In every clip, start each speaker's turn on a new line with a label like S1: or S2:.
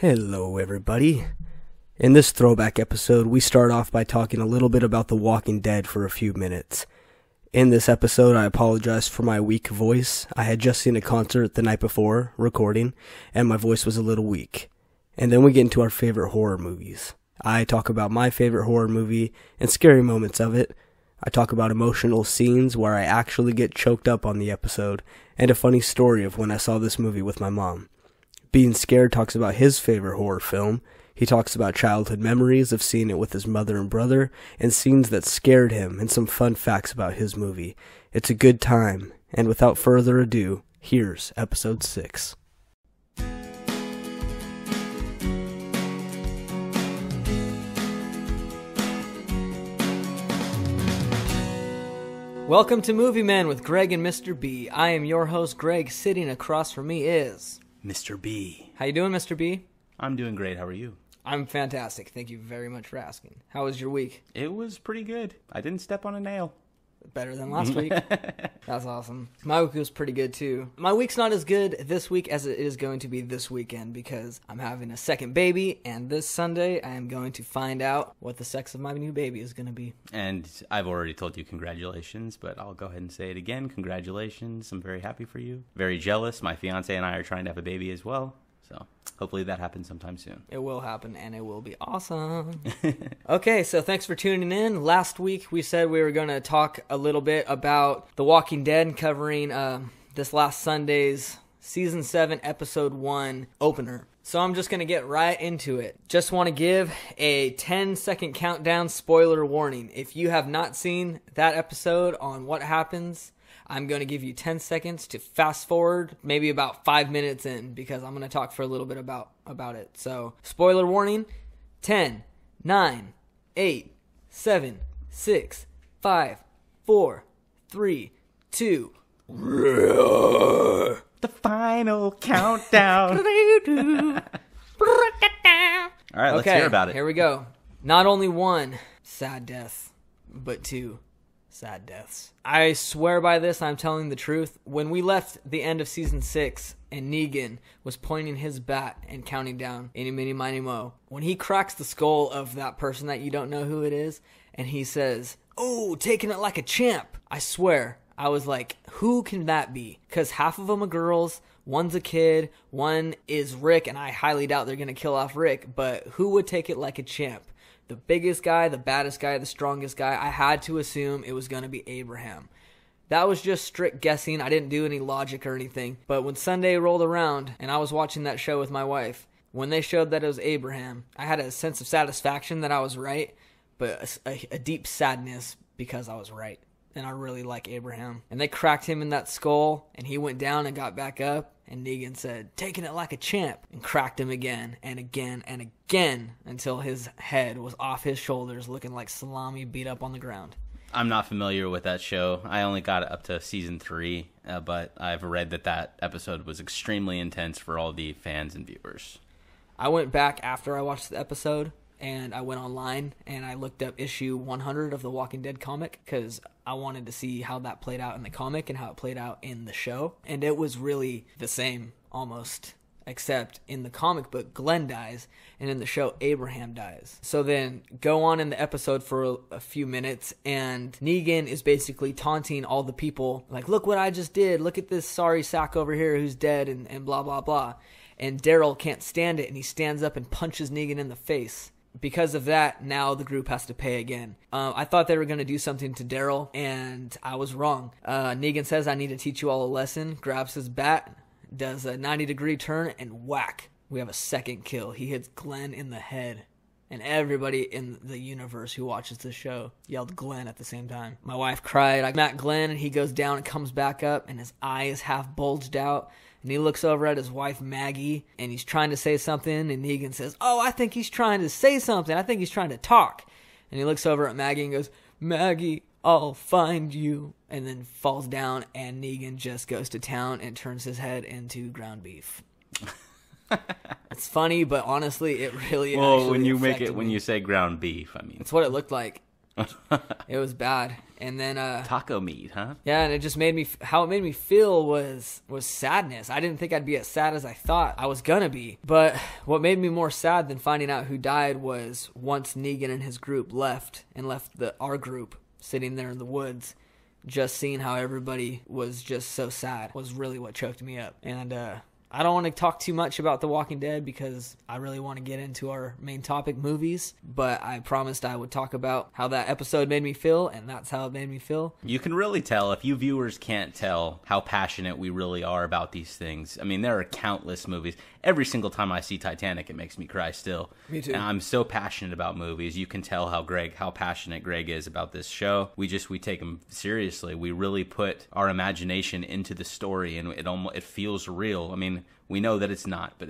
S1: Hello, everybody. In this throwback episode, we start off by talking a little bit about The Walking Dead for a few minutes. In this episode, I apologize for my weak voice. I had just seen a concert the night before, recording, and my voice was a little weak. And then we get into our favorite horror movies. I talk about my favorite horror movie and scary moments of it. I talk about emotional scenes where I actually get choked up on the episode, and a funny story of when I saw this movie with my mom. Being Scared talks about his favorite horror film. He talks about childhood memories of seeing it with his mother and brother, and scenes that scared him, and some fun facts about his movie. It's a good time, and without further ado, here's episode 6.
S2: Welcome to Movie Man with Greg and Mr. B. I am your host, Greg. Sitting across from me is
S3: Mr. B.
S2: How you doing, Mr. B?
S3: I'm doing great. How are you?
S2: I'm fantastic. Thank you very much for asking. How was your week?
S3: It was pretty good. I didn't step on a nail.
S2: Better than last week. That's awesome. My week was pretty good, too. My week's not as good this week as it is going to be this weekend because I'm having a second baby, and this Sunday I am going to find out what the sex of my new baby is going to be.
S3: And I've already told you congratulations, but I'll go ahead and say it again. Congratulations. I'm very happy for you. Very jealous. My fiance and I are trying to have a baby as well. So hopefully that happens sometime soon.
S2: It will happen, and it will be awesome. Okay, so thanks for tuning in. Last week, we said we were going to talk a little bit about The Walking Dead, covering this last Sunday's Season 7, Episode 1 opener. So I'm just going to get right into it. Just want to give a 10-second countdown spoiler warning. If you have not seen that episode on what happens, I'm going to give you 10 seconds to fast forward, maybe about 5 minutes in, because I'm going to talk for a little bit about it. So, spoiler warning, 10, 9, 8, 7, 6, 5, 4, 3, 2.
S3: The final countdown. All right, let's hear about it.
S2: Here we go. Not only one sad death, but two sad deaths. I swear by this, I'm telling the truth. When we left the end of Season 6 and Negan was pointing his bat and counting down, eeny, meeny, miny, mo, when he cracks the skull of that person that you don't know who it is, and he says, "Oh, taking it like a champ," I swear, I was like, who can that be? Because half of them are girls, one's a kid, one is Rick, and I highly doubt they're going to kill off Rick, but who would take it like a champ? The biggest guy, the baddest guy, the strongest guy, I had to assume it was going to be Abraham. That was just strict guessing. I didn't do any logic or anything. But when Sunday rolled around and I was watching that show with my wife, when they showed that it was Abraham, I had a sense of satisfaction that I was right, but a deep sadness because I was right. And I really like Abraham. And they cracked him in that skull, and he went down and got back up. And Negan said, "Taking it like a champ," and cracked him again and again and again until his head was off his shoulders looking like salami beat up on the ground.
S3: I'm not familiar with that show. I only got it up to Season 3, but I've read that episode was extremely intense for all the fans and viewers.
S2: I went back after I watched the episode, and I went online and I looked up issue 100 of the Walking Dead comic because I wanted to see how that played out in the comic and how it played out in the show. And it was really the same almost, except in the comic book Glenn dies and in the show Abraham dies. So then go on in the episode for a few minutes and Negan is basically taunting all the people like, look what I just did, look at this sorry sack over here who's dead and blah blah blah. And Daryl can't stand it and he stands up and punches Negan in the face. Because of that, now the group has to pay again. I thought they were going to do something to Daryl, and I was wrong. Negan says, "I need to teach you all a lesson," grabs his bat, does a 90-degree turn, and whack. We have a second kill. He hits Glenn in the head. And everybody in the universe who watches the show yelled Glenn at the same time. My wife cried. I met Glenn, and he goes down and comes back up, and his eye is half bulged out. And he looks over at his wife, Maggie, and he's trying to say something, and Negan says, "Oh, I think he's trying to say something. I think he's trying to talk." And he looks over at Maggie and goes, "Maggie, I'll find you," and then falls down, and Negan just goes to town and turns his head into ground beef. It's funny, but honestly, it really
S3: when you say ground beef, I mean,
S2: it's what it looked like. It was bad. And then
S3: Taco meat, huh?
S2: yeah, and it just made me how it made me feel was sadness. I didn't think I'd be as sad as I thought I was gonna be. But what made me more sad than finding out who died was once Negan and his group left our group sitting there in the woods, just seeing how everybody was just so sad was really what choked me up. And I don't want to talk too much about The Walking Dead because I really want to get into our main topic, movies, but I promised I would talk about how that episode made me feel, and that's how it made me feel.
S3: You can really tell, if you viewers can't tell, how passionate we really are about these things. I mean, there are countless movies. Every single time I see Titanic, it makes me cry still.
S2: Me too.
S3: And I'm so passionate about movies. You can tell how passionate Greg is about this show. We take him seriously. We really put our imagination into the story, and it feels real. I mean, we know that it's not, but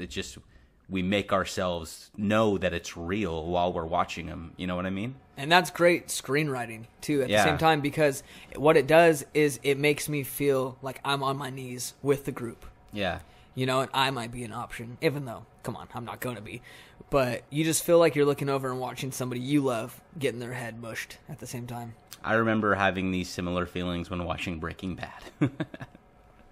S3: we make ourselves know that it's real while we're watching them. You know what I mean?
S2: And that's great screenwriting, too, at the same time, because what it does is it makes me feel like I'm on my knees with the group.
S3: Yeah.
S2: You know, and I might be an option, even though, come on, I'm not going to be. But you just feel like you're looking over and watching somebody you love getting their head mushed at the same time.
S3: I remember having these similar feelings when watching Breaking Bad.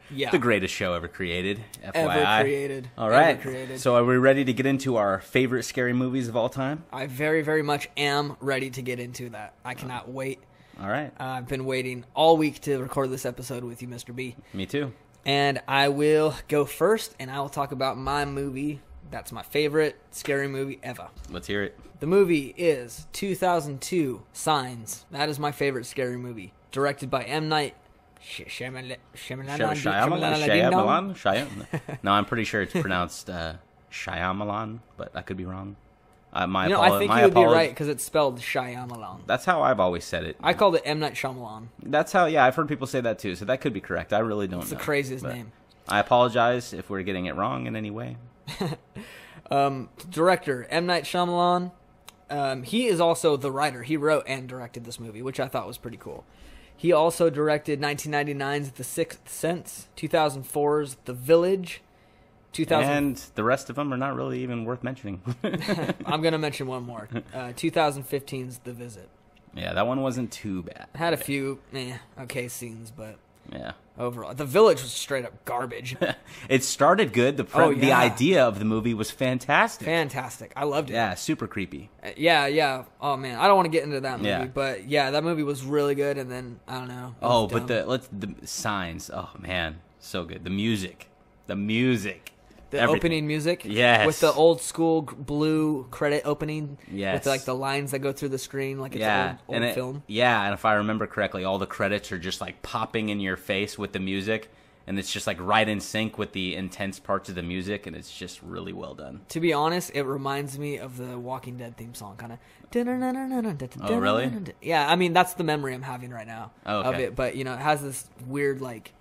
S2: Yeah.
S3: The greatest show ever created, FYI.
S2: Ever created.
S3: All right.
S2: Ever created.
S3: So are we ready to get into our favorite scary movies of all time?
S2: I very, very much am ready to get into that. I cannot wait.
S3: All right.
S2: I've been waiting all week to record this episode with you, Mr. B.
S3: Me too.
S2: And I will go first, and I will talk about my movie. That's my favorite scary movie ever.
S3: Let's hear it.
S2: The movie is 2002, Signs. That is my favorite scary movie. Directed by M. Night Shyamalan. No, I'm pretty sure it's pronounced Shyamalan, but I could be wrong. I think you would be right because it's spelled Shyamalan.
S3: That's how I've always said it.
S2: I called it M. Night Shyamalan.
S3: That's how, I've heard people say that too, so that could be correct. I really don't know.
S2: It's the craziest name.
S3: I apologize if we're getting it wrong in any way.
S2: Director, M. Night Shyamalan. He is also the writer. He wrote and directed this movie, which I thought was pretty cool. He also directed 1999's The Sixth Sense, 2004's The Village,
S3: and the rest of them are not really even worth mentioning.
S2: I'm going to mention one more. 2015's The Visit.
S3: Yeah, that one wasn't too bad.
S2: Had a few okay scenes, but
S3: yeah.
S2: Overall, The Village was straight up garbage.
S3: It started good. The idea of the movie was fantastic.
S2: Fantastic. I loved it.
S3: Yeah, super creepy.
S2: Yeah. Oh man, I don't want to get into that movie, but yeah, that movie was really good. And then I don't know.
S3: Oh, but the Signs. Oh man, so good. The music.
S2: The opening music,
S3: yes,
S2: with the old school blue credit opening,
S3: yes,
S2: with like the lines that go through the screen, like it's old film.
S3: Yeah, and if I remember correctly, all the credits are just like popping in your face with the music, and it's just like right in sync with the intense parts of the music, and it's just really well done.
S2: To be honest, it reminds me of the Walking Dead theme song, kind of.
S3: Oh, really?
S2: Yeah, I mean that's the memory I'm having right now
S3: of
S2: it, but it has this weird like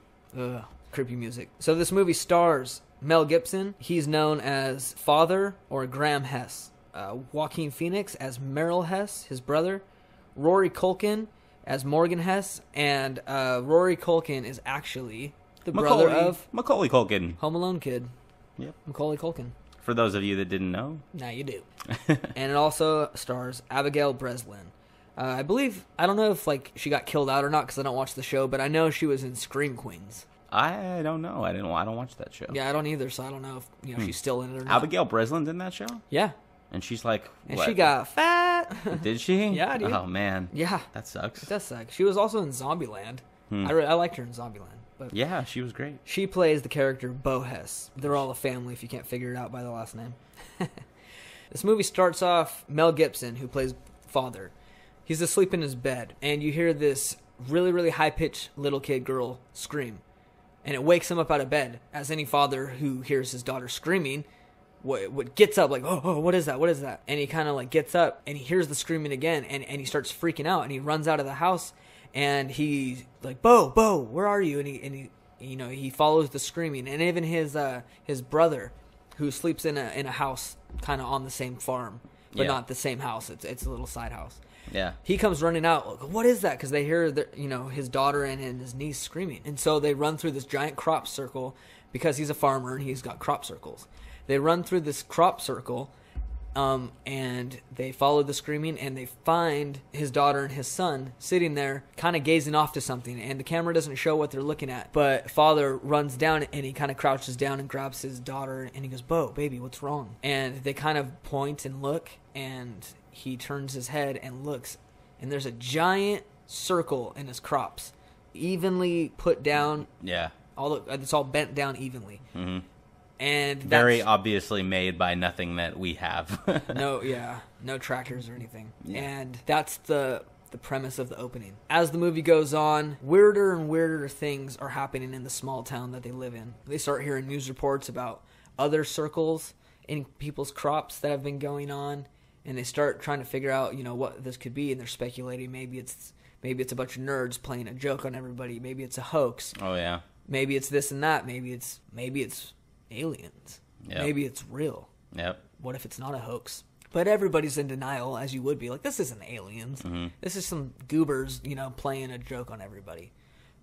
S2: creepy music. So this movie stars Mel Gibson. He's known as Father or Graham Hess. Joaquin Phoenix as Merrill Hess, his brother. Rory Culkin as Morgan Hess. And Rory Culkin is actually the brother of
S3: Macaulay Culkin.
S2: Home Alone kid.
S3: Yep.
S2: Macaulay Culkin.
S3: For those of you that didn't know.
S2: Now you do. And it also stars Abigail Breslin. I don't know if she got killed out or not because I don't watch the show, but I know she was in Scream Queens.
S3: I don't know. I don't watch that show.
S2: Yeah, I don't either, so I don't know if she's still in it or not.
S3: Abigail Breslin's in that show?
S2: Yeah.
S3: And she's like,
S2: and she got fat.
S3: Did she?
S2: Yeah, dude.
S3: Oh, man.
S2: Yeah.
S3: That sucks.
S2: It does suck. She was also in Zombieland. I liked her in Zombieland. But
S3: yeah, she was great.
S2: She plays the character Bo Hess. They're all a family if you can't figure it out by the last name. This movie starts off Mel Gibson, who plays Father. He's asleep in his bed, and you hear this really, really high-pitched little kid girl scream. And it wakes him up out of bed, as any father who hears his daughter screaming what gets up, like, oh, what is that? What is that? And he kind of gets up, and he hears the screaming again, and he starts freaking out, and he runs out of the house, and he's like, Bo, where are you? And he follows the screaming, and even his brother, who sleeps in a house kind of on the same farm, but not the same house. It's a little side house.
S3: Yeah.
S2: He comes running out. Like, what is that? Because they hear his daughter and his niece screaming, and so they run through this giant crop circle because he's a farmer and he's got crop circles. They run through this crop circle, And they follow the screaming, and they find his daughter and his son sitting there kind of gazing off to something, and the camera doesn't show what they're looking at, but father runs down and he kind of crouches down and grabs his daughter, and he goes, "Bo, baby, what's wrong?" And they kind of point and look, and he turns his head and looks, and there's a giant circle in his crops, evenly put down.
S3: Yeah.
S2: It's all bent down evenly. Mm-hmm. And that's
S3: very obviously made by nothing that we have.
S2: no tractors or anything. Yeah. And that's the premise of the opening. As the movie goes on, weirder and weirder things are happening in the small town that they live in. They start hearing news reports about other circles in people's crops that have been going on, and they start trying to figure out, what this could be, and they're speculating maybe it's a bunch of nerds playing a joke on everybody, maybe it's a hoax.
S3: Oh yeah.
S2: Maybe it's this and that, maybe it's aliens. Yep. Maybe it's real.
S3: Yep.
S2: What if it's not a hoax? But everybody's in denial, as you would be. Like, this isn't aliens. Mm-hmm. This is some goobers, playing a joke on everybody.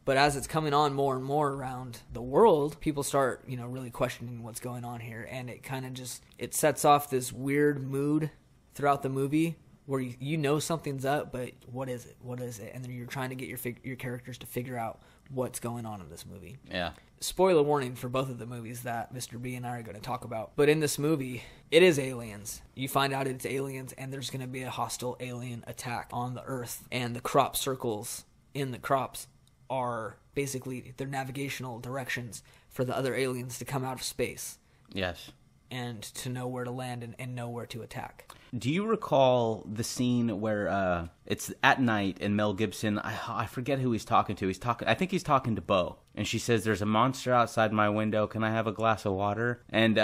S2: But as it's coming on more and more around the world, people start, really questioning what's going on here. And it kind of it sets off this weird mood throughout the movie where something's up, but what is it? What is it? And then you're trying to get your characters to figure out what's going on in this movie.
S3: Yeah.
S2: Spoiler warning for both of the movies that Mr. B and I are going to talk about. But in this movie, it is aliens. You find out it's aliens, and there's going to be a hostile alien attack on the Earth. And the crop circles in the crops are basically their navigational directions for the other aliens to come out of space.
S3: Yes.
S2: And to know where to land and know where to attack.
S3: Do you recall the scene where it's at night and Mel Gibson, I forget who he's talking to. I think he's talking to Bo. And she says, "There's a monster outside my window. Can I have a glass of water?" And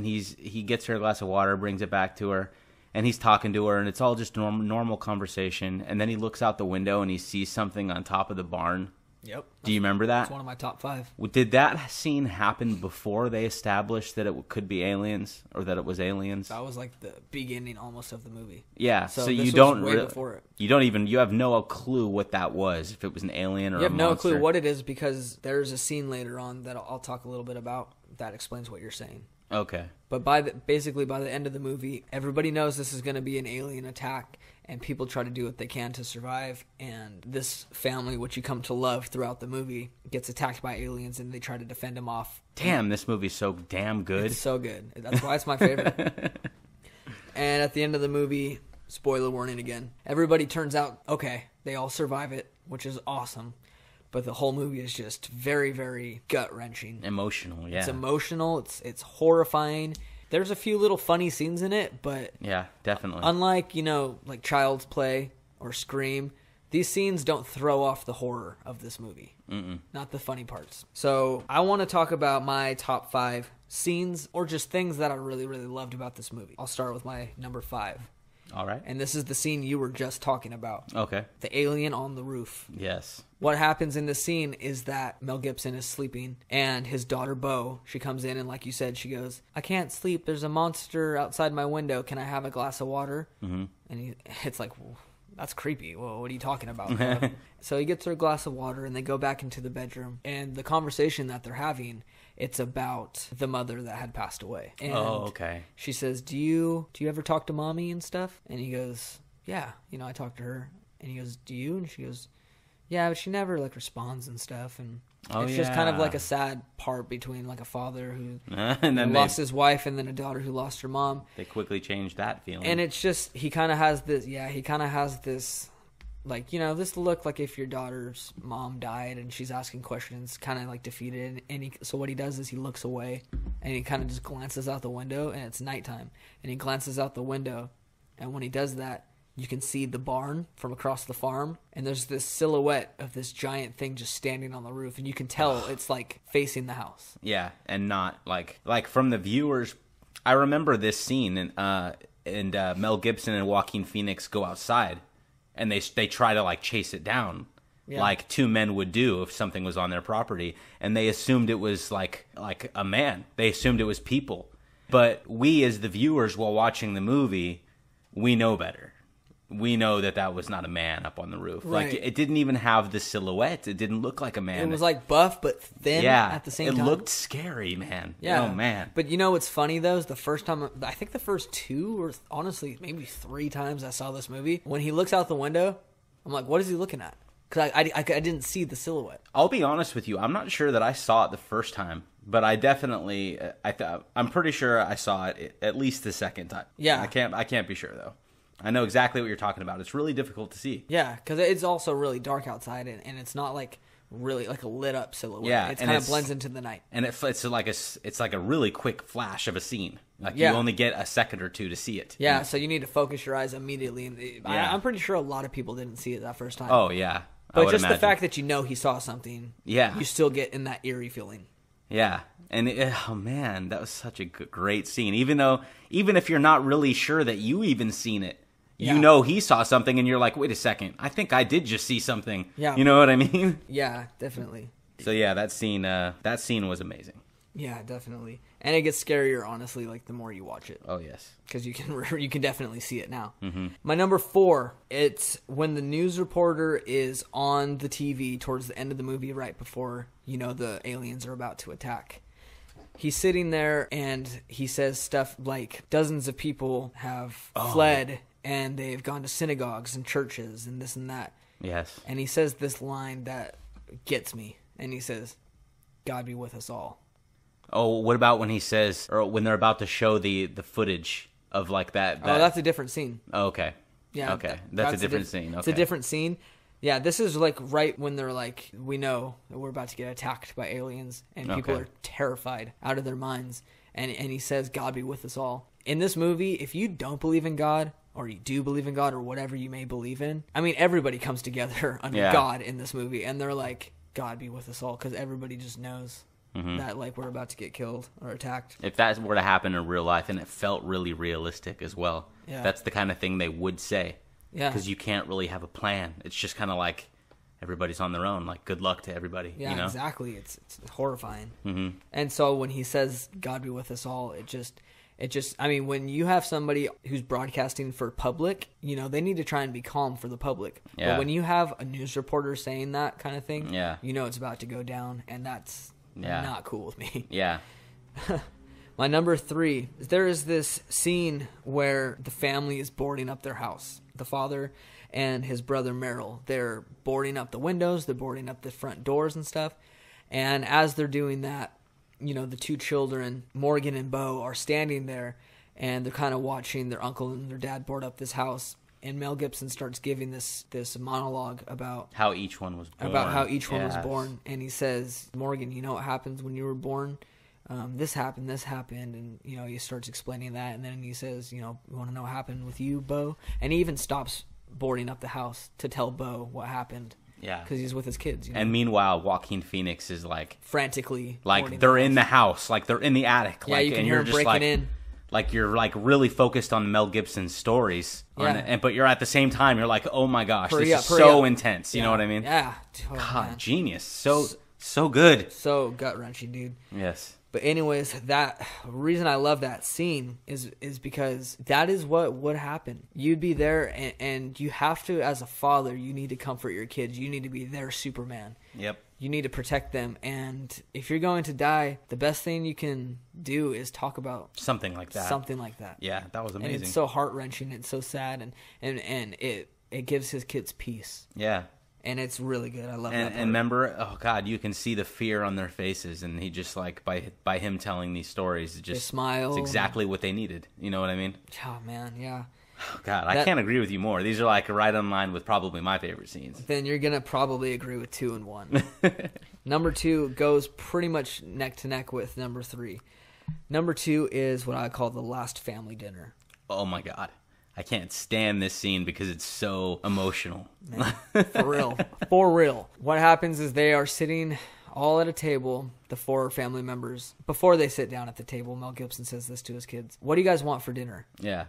S3: he gets her a glass of water, brings it back to her, and he's talking to her, and it's all just normal conversation. And then he looks out the window and he sees something on top of the barn.
S2: Yep.
S3: Do you remember that?
S2: It's one of my top 5.
S3: Did that scene happen before they established that it could be aliens, or that it was aliens?
S2: That was like the beginning almost of the movie.
S3: Yeah, so you don't before it. You have no clue what that was, if it was an alien or a monster.
S2: You have no clue what it is, because there's a scene later on that I'll talk a little bit about that explains what you're saying.
S3: Okay.
S2: But basically by the end of the movie, everybody knows this is going to be an alien attack, and people try to do what they can to survive. And this family, which you come to love throughout the movie, gets attacked by aliens, and they try to defend them off.
S3: Damn, this movie's so damn good.
S2: It's so good. That's why it's my favorite. And at the end of the movie, spoiler warning again, everybody turns out okay. They all survive it, which is awesome. But the whole movie is just very, very gut-wrenching.
S3: Emotional, yeah.
S2: It's emotional. It's horrifying. There's a few little funny scenes in it, but...
S3: Yeah, definitely.
S2: Unlike, like Child's Play or Scream, these scenes don't throw off the horror of this movie. Mm-mm. Not the funny parts. So I want to talk about my top 5 scenes, or just things that I really, really loved about this movie. I'll start with my number 5.
S3: All right.
S2: And this is the scene you were just talking about.
S3: Okay.
S2: The alien on the roof.
S3: Yes. What
S2: happens in this scene is that Mel Gibson is sleeping, and his daughter Bo, she comes in, and like you said, she goes, "I can't sleep. There's a monster outside my window. Can I have a glass of water?" Mm-hmm. And it's like, well, that's creepy. Well, what are you talking about? So he gets her a glass of water, and they go back into the bedroom. And the conversation that they're having, it's about the mother that had passed away. And
S3: okay.
S2: She says, "Do you ever talk to mommy and stuff?" And he goes, "Yeah, I talk to her." And he goes, "Do you?" And she goes, "Yeah, but she never responds and stuff." And it's just kind of like a sad part between like a father who lost his wife, and then a daughter who lost her mom.
S3: They quickly changed that feeling.
S2: And it's just, he kind of has this like, this look like if your daughter's mom died and she's asking questions, kind of like defeated. And so what he does is he looks away, and he kind of just glances out the window, and it's nighttime. And he glances out the window, and when he does that, you can see the barn from across the farm, and there's this silhouette of this giant thing just standing on the roof, and you can tell it's like facing the house.
S3: Yeah, and not like from the viewers. I remember this scene, and Mel Gibson and Joaquin Phoenix go outside, and they try to chase it down, like two men would do if something was on their property, and they assumed it was like a man. They assumed it was people, but we as the viewers while watching the movie, we know better. we know that was not a man up on the roof.
S2: Right.
S3: Like, it didn't even have the silhouette. It didn't look like a man.
S2: It was like buff but thin at the same time.
S3: It looked scary, man.
S2: Yeah.
S3: Oh, man.
S2: But you know what's funny, though, is the first time, I think the first 2 or honestly maybe 3 times I saw this movie, when he looks out the window, I'm like, what is he looking at? Because I didn't see the silhouette.
S3: I'll be honest with you. I'm not sure that I saw it the first time, but I definitely, I'm pretty sure I saw it at least the second time.
S2: Yeah.
S3: I can't be sure, though. I know exactly what you're talking about. It's really difficult to see.
S2: Yeah, because it's also really dark outside, and it's not like really like a lit up silhouette.
S3: Yeah,
S2: it kind of blends into the night.
S3: And it's like a really quick flash of a scene. Like,
S2: Yeah.
S3: you only get a second or two to see it.
S2: Yeah, so you need to focus your eyes immediately. And I'm pretty sure a lot of people didn't see it that first time.
S3: Oh, yeah.
S2: But just the fact that you know he saw something,
S3: Yeah.
S2: you still get in that eerie feeling.
S3: Yeah. And oh man, that was such a great scene. Even if you're not really sure that you even seen it, you know he saw something, and you're like, wait a second, I think I did just see something.
S2: Yeah.
S3: You know what I mean?
S2: Yeah, definitely.
S3: So yeah, that scene was amazing.
S2: Yeah, definitely. And it gets scarier, honestly, like the more you watch it.
S3: Oh yes.
S2: Because you can definitely see it now.
S3: Mm-hmm.
S2: My number 4, it's when the news reporter is on the TV towards the end of the movie, right before, the aliens are about to attack. He's sitting there and he says stuff like dozens of people have fled and they've gone to synagogues and churches and this and that.
S3: Yes.
S2: And he says this line that gets me. And he says, God be with us all.
S3: Oh, what about when he says, or when they're about to show the footage of like that?
S2: Oh, that's a different scene.
S3: Oh, okay.
S2: Yeah.
S3: Okay. That's a different scene. Okay.
S2: It's a different scene. Yeah, this is like right when they're like, we know that we're about to get attacked by aliens, and people are terrified out of their minds. And he says, God be with us all. In this movie, if you don't believe in God, or you do believe in God, or whatever you may believe in, I mean, everybody comes together under God in this movie, and they're like, God be with us all, because everybody just knows that like we're about to get killed or attacked.
S3: If that were to happen in real life, and it felt really realistic as well, that's the kind of thing they would say.
S2: Yeah.
S3: Because you can't really have a plan. It's just kind of like everybody's on their own. Like, good luck to everybody.
S2: Yeah, exactly. It's horrifying.
S3: Mm-hmm.
S2: And so when he says, God be with us all, it just, I mean, when you have somebody who's broadcasting for public, they need to try and be calm for the public.
S3: Yeah.
S2: But when you have a news reporter saying that kind of thing,
S3: Yeah.
S2: it's about to go down, and that's not cool with me.
S3: Yeah.
S2: My number 3, there is this scene where the family is boarding up their house. The father and his brother Merrill, they're boarding up the windows, they're boarding up the front doors and stuff. And as they're doing that, the 2 children, Morgan and Bo, are standing there, and they're kind of watching their uncle and their dad board up this house. And Mel Gibson starts giving this monologue about
S3: how each one was born.
S2: And he says, Morgan, you know what happens when you were born? This happened, and, he starts explaining that, and then he says, you want to know what happened with you, Bo? And he even stops boarding up the house to tell Bo what happened.
S3: Yeah.
S2: Because he's with his kids.
S3: And meanwhile, Joaquin Phoenix is like...
S2: frantically...
S3: like, they're in the house. Like, they're in the attic.
S2: Yeah,
S3: like,
S2: you can
S3: and
S2: hear
S3: you're
S2: him
S3: just
S2: breaking in.
S3: Like, you're, like, really focused on Mel Gibson's stories.
S2: Yeah.
S3: But you're at the same time, you're like, oh my gosh,
S2: Hurry
S3: this
S2: up,
S3: is
S2: hurry
S3: so
S2: up.
S3: intense. You know what I mean?
S2: Yeah. Oh,
S3: God,
S2: man.
S3: genius. So good.
S2: So gut-wrenching, dude.
S3: Yes.
S2: But anyways, that reason I love that scene is because that is what would happen. You'd be there, and you have to, as a father, you need to comfort your kids. You need to be their Superman.
S3: Yep.
S2: You need to protect them. And if you're going to die, the best thing you can do is talk about
S3: something like that. Yeah, that was amazing.
S2: And it's so heart-wrenching. It's so sad, and it gives his kids peace.
S3: Yeah.
S2: And it's really good. I love that part.
S3: And remember, oh God, you can see the fear on their faces, and he just like by him telling these stories,
S2: they smile.
S3: It's exactly what they needed. You know what I mean?
S2: Oh man, yeah.
S3: Oh, God, I can't agree with you more. These are like right on line with probably my favorite scenes.
S2: Then you're gonna probably agree with 2 and 1. Number 2 goes pretty much neck to neck with number 3. Number 2 is what I call the last family dinner.
S3: Oh my God. I can't stand this scene because it's so emotional.
S2: Man, for real. For real. What happens is they are sitting all at a table, the 4 family members. Before they sit down at the table, Mel Gibson says this to his kids. What do you guys want for dinner?
S3: Yeah.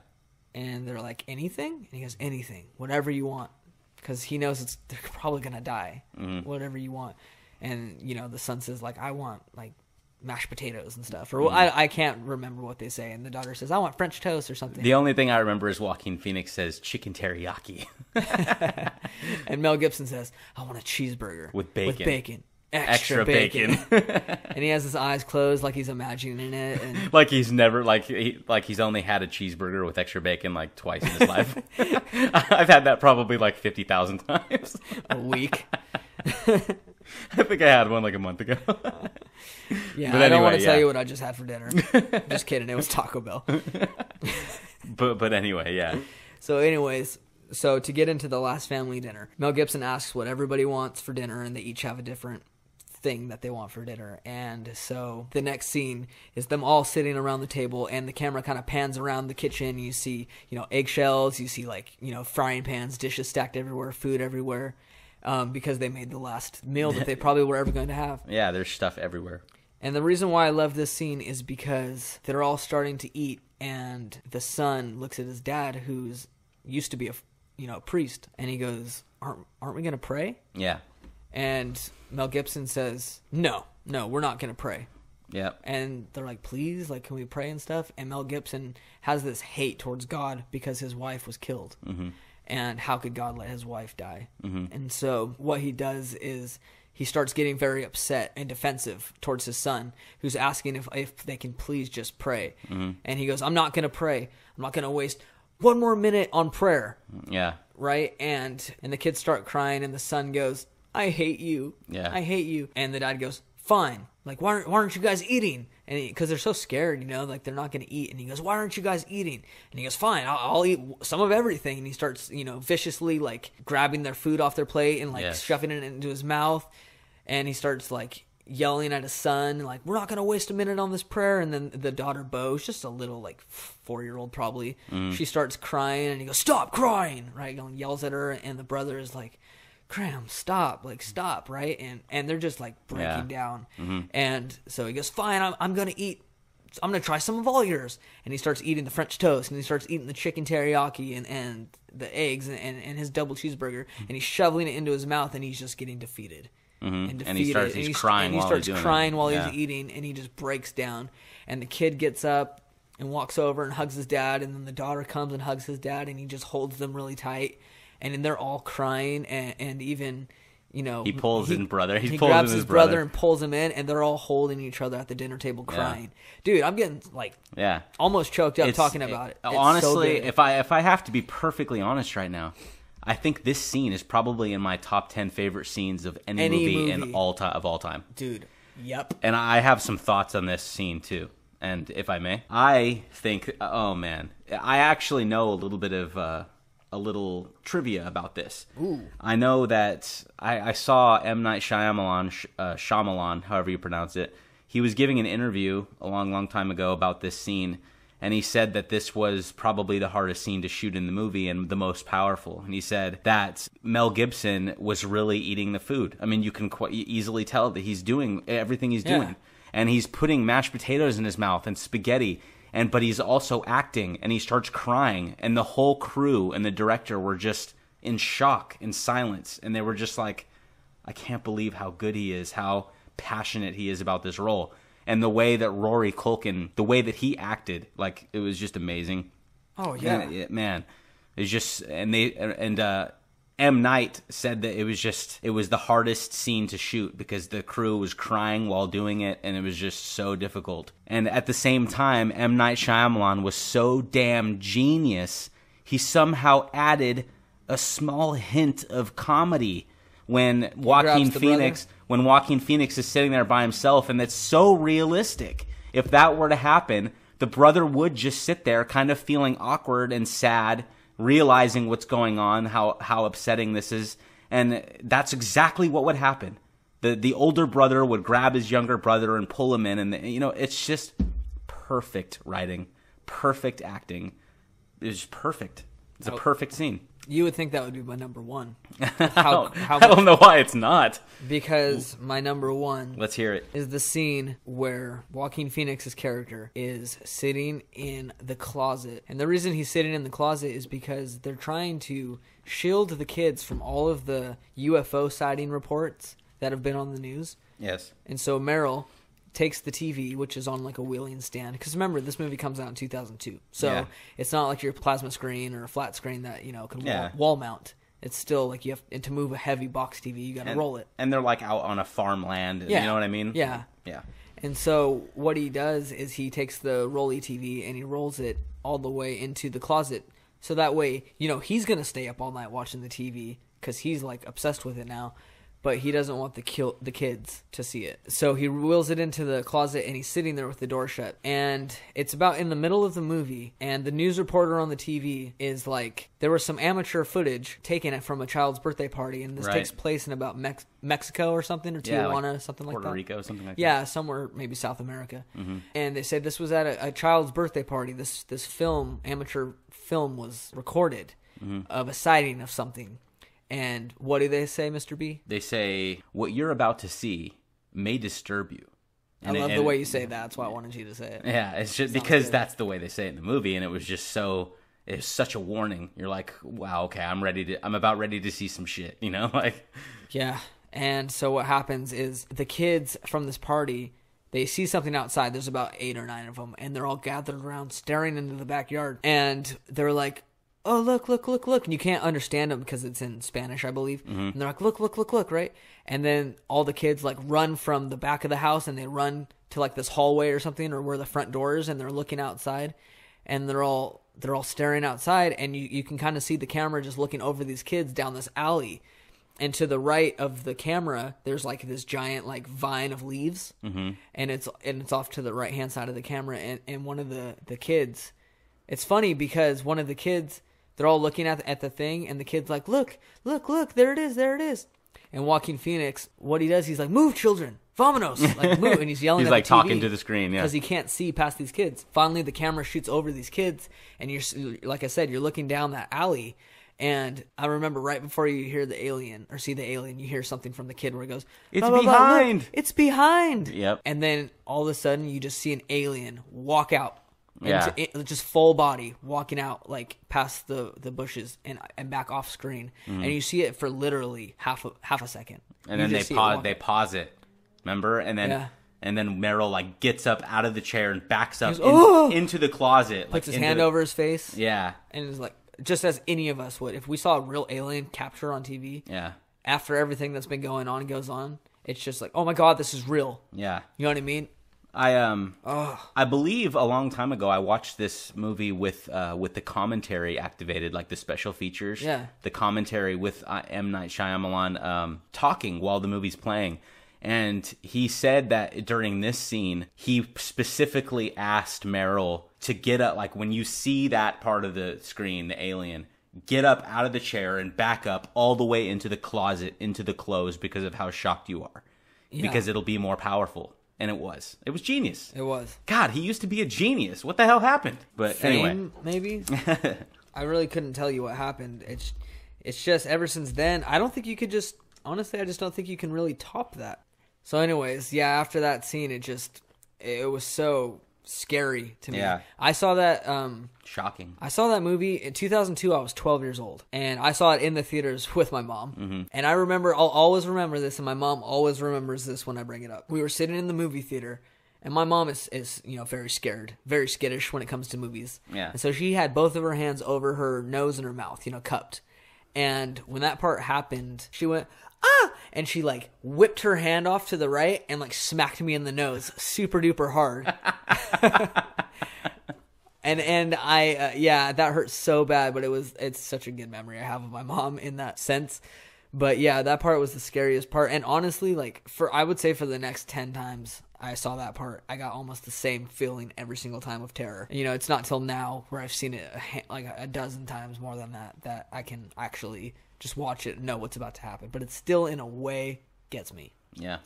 S2: And they're like, anything? And he goes, anything. Whatever you want. Because he knows they're probably going to die. Mm-hmm. Whatever you want. And, the son says, like, I want, like, mashed potatoes and stuff. Or I can't remember what they say. And the daughter says, I want French toast or something.
S3: The only thing I remember is Joaquin Phoenix says chicken teriyaki.
S2: And Mel Gibson says, I want a cheeseburger.
S3: With bacon.
S2: Extra bacon. And he has his eyes closed like he's imagining it. And
S3: like he's never, like he's only had a cheeseburger with extra bacon like twice in his life. I've had that probably like 50,000 times.
S2: A week.
S3: I think I had one like a month ago.
S2: Yeah,
S3: but
S2: I don't
S3: anyway,
S2: want to tell you what I just had for dinner. Just kidding. It was Taco Bell.
S3: But anyway, yeah.
S2: So anyways, so to get into the last family dinner, Mel Gibson asks what everybody wants for dinner, and they each have a different thing that they want for dinner. And so the next scene is them all sitting around the table, and the camera kind of pans around the kitchen. You see, eggshells, you see frying pans, dishes stacked everywhere, food everywhere, because they made the last meal that they probably were ever going to have.
S3: Yeah, there's stuff everywhere.
S2: And the reason why I love this scene is because they're all starting to eat, and the son looks at his dad, who's used to be a priest, and he goes, aren't we going to pray?
S3: Yeah.
S2: And Mel Gibson says, no, we're not going to pray.
S3: Yeah.
S2: And they're like, please, can we pray and stuff? And Mel Gibson has this hate towards God because his wife was killed. Mm-hmm. And how could God let his wife die? Mm-hmm. And so what he does is he starts getting very upset and defensive towards his son, who's asking if they can please just pray. Mm-hmm. And he goes, I'm not going to pray. I'm not going to waste one more minute on prayer.
S3: Yeah.
S2: Right? And the kids start crying, and the son goes, I hate you.
S3: Yeah.
S2: I hate you. And the dad goes, fine. Why aren't you guys eating? And because they're so scared, they're not going to eat. And he goes, why aren't you guys eating? And he goes, fine, I'll eat some of everything. And he starts, viciously grabbing their food off their plate and shoving it into his mouth. And he starts yelling at his son, we're not going to waste a minute on this prayer. And then the daughter, Bo, just a little 4-year-old probably. She starts crying, and he goes, stop crying, right? And yells at her. And the brother is like, Graham, stop, stop, right? And they're just breaking down. Mm-hmm. And so he goes, fine, I'm going to eat. I'm going to try some of all yours. And he starts eating the French toast, and he starts eating the chicken teriyaki and the eggs and his double cheeseburger. And he's shoveling it into his mouth, and he's just getting defeated.
S3: Mm-hmm. And he starts crying
S2: while he's eating, and he just breaks down. And the kid gets up and walks over and hugs his dad, and then the daughter comes and hugs his dad, and he just holds them really tight. And then they're all crying, and even,
S3: he pulls his brother.
S2: He grabs his brother and pulls him in, and they're all holding each other at the dinner table crying. Yeah. Dude, I'm getting almost choked up talking about it. It's
S3: honestly,
S2: so
S3: if I have to be perfectly honest right now, I think this scene is probably in my top 10 favorite scenes of any movie of all time.
S2: Dude, yep.
S3: And I have some thoughts on this scene too. And if I may, I think, oh man, I actually know a little bit of a little trivia about this.
S2: Ooh.
S3: I know that I saw M. Night Shyamalan, however you pronounce it. He was giving an interview a long time ago about this scene, and he said that this was probably the hardest scene to shoot in the movie and the most powerful. And he said that Mel Gibson was really eating the food. I mean, you can quite easily tell that he's doing everything he's doing. And he's putting mashed potatoes in his mouth and spaghetti. But he's also acting, and he starts crying, and the whole crew and the director were just in shock, in silence, and they were just like, I can't believe how good he is, how passionate he is about this role. And the way that Rory Culkin, the way that he acted, it was just amazing.
S2: Oh, yeah.
S3: And man, it's just, M. Night said that it was the hardest scene to shoot because the crew was crying while doing it, and it was just so difficult. And at the same time, M. Night Shyamalan was so damn genius, he somehow added a small hint of comedy when Joaquin Phoenix is sitting there by himself, and that's so realistic. If that were to happen, the brother would just sit there kind of feeling awkward and sad, realizing what's going on, how upsetting this is, and that's exactly what would happen. The older brother would grab his younger brother and pull him in, and it's just perfect writing, perfect acting. It's perfect. It's a perfect scene.
S2: You would think that would be my number one.
S3: I don't know why it's not.
S2: Because my number one...
S3: Let's hear it.
S2: ...is the scene where Joaquin Phoenix's character is sitting in the closet. And the reason he's sitting in the closet is because they're trying to shield the kids from all of the UFO sighting reports that have been on the news.
S3: Yes.
S2: And so Meryl takes the TV, which is on like a wheeling stand. Because remember, this movie comes out in 2002. So it's not like your plasma screen or a flat screen that, can wall mount. It's still like you have to move a heavy box TV. You got to roll it.
S3: And they're like out on a farmland.
S2: Yeah.
S3: You know what I mean?
S2: Yeah.
S3: Yeah.
S2: And so what he does is he takes the rolly TV and he rolls it all the way into the closet. So that way, he's going to stay up all night watching the TV because he's like obsessed with it now. But he doesn't want the kids to see it. So he wheels it into the closet and he's sitting there with the door shut. And it's about in the middle of the movie. And the news reporter on the TV is like, there was some amateur footage taken from a child's birthday party. And this takes place in about Mexico or something, or Tijuana,
S3: like
S2: something like that.
S3: Puerto Rico, something like that.
S2: Yeah, somewhere, maybe South America. Mm-hmm. And they said this was at a child's birthday party. This amateur film was recorded of a sighting of something. And what do they say, Mr. B?
S3: They say, what you're about to see may disturb you.
S2: And I love the way you say that. That's why I wanted you to say it.
S3: Yeah, it's just because that's the way they say it in the movie, and it was just it's such a warning. You're like, wow, okay, I'm about ready to see some shit, like.
S2: Yeah, and so what happens is the kids from this party, they see something outside. There's about 8 or 9 of them, and they're all gathered around staring into the backyard, and they're like, oh, look, and you can't understand them because it's in Spanish, I believe. Mm-hmm. And they're like, look, right? And then all the kids like run from the back of the house and they run to like this hallway or something, or where the front door is, and they're looking outside, and they're all staring outside, and you can kind of see the camera just looking over these kids down this alley. And to the right of the camera, there's like this giant like vine of leaves, and it's off to the right hand side of the camera, and one of the kids, it's funny because one of the kids, they're all looking at the thing, and the kid's like, look, there it is. And Joaquin Phoenix, what he does, he's like, move, children, vámonos, like move, and he's yelling
S3: he's
S2: at
S3: like
S2: the TV
S3: talking to the screen, yeah,
S2: because he can't see past these kids. Finally, the camera shoots over these kids, and you're, like I said, you're looking down that alley, and I remember right before you hear the alien, or see the alien, you hear something from the kid where it goes,
S3: it's
S2: blah, blah,
S3: behind,
S2: blah, look, it's behind.
S3: Yep.
S2: And then all of a sudden, you just see an alien walk out.
S3: Yeah.
S2: Just full body walking out like past the bushes and back off screen, and you see it for literally half a second.
S3: And then they pause it, remember? And then Meryl like gets up out of the chair and backs up into the closet,
S2: puts his hand over his face.
S3: Yeah,
S2: and is like, just as any of us would if we saw a real alien capture on TV.
S3: Yeah.
S2: After everything that's been going on goes on, it's just like, oh my God, this is real.
S3: Yeah.
S2: You know what I mean?
S3: I believe a long time ago I watched this movie with the commentary activated, like the special features.
S2: Yeah.
S3: The commentary with M. Night Shyamalan talking while the movie's playing. And he said that during this scene, he specifically asked Meryl to get up, like when you see that part of the screen, the alien, get up out of the chair and back up all the way into the closet, into the clothes, because of how shocked you are. Yeah. Because it'll be more powerful. And it was genius.
S2: It was.
S3: God, he used to be a genius. What the hell happened? But
S2: Fame,
S3: anyway,
S2: maybe. I really couldn't tell you what happened. It's just ever since then, I don't think you could just, honestly, I just don't think you can really top that. So anyways, yeah, after that scene, it was so scary to me.
S3: Yeah.
S2: I saw that
S3: shocking.
S2: I saw that movie in 2002. I was 12 years old, and I saw it in the theaters with my mom. Mm-hmm. And I'll always remember this, and my mom always remembers this when I bring it up. We were sitting in the movie theater, and my mom is very scared, very skittish when it comes to movies.
S3: Yeah.
S2: And so she had both of her hands over her nose and her mouth, cupped. And when that part happened, she went, ah! And she like whipped her hand off to the right and like smacked me in the nose super duper hard. And I, that hurt so bad, but it's such a good memory I have of my mom in that sense. But yeah, that part was the scariest part. And honestly, like I would say for the next 10 times I saw that part, I got almost the same feeling every single time of terror. It's not till now where I've seen it like a dozen times more than that I can actually just watch it and know what's about to happen. But it still, in a way, gets me.
S3: Yeah.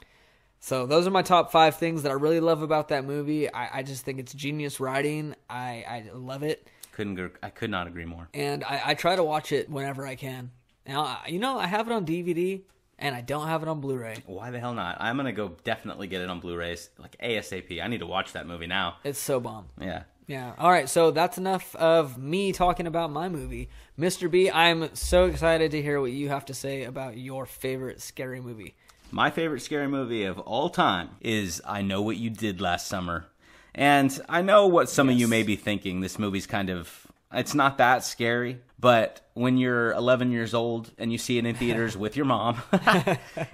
S2: So those are my top 5 things that I really love about that movie. I just think it's genius writing. I love it.
S3: I could not agree more.
S2: And I try to watch it whenever I can. Now, I have it on DVD, and I don't have it on Blu-ray.
S3: Why the hell not? I'm going to go definitely get it on Blu-ray, like ASAP. I need to watch that movie now.
S2: It's so bomb.
S3: Yeah.
S2: Yeah. All right, so that's enough of me talking about my movie. Mr. B, I'm so excited to hear what you have to say about your favorite scary movie.
S3: My favorite scary movie of all time is I Know What You Did Last Summer. And I know what some of you may be thinking. This movie's kind of, it's not that scary. But when you're 11 years old and you see it in theaters with your mom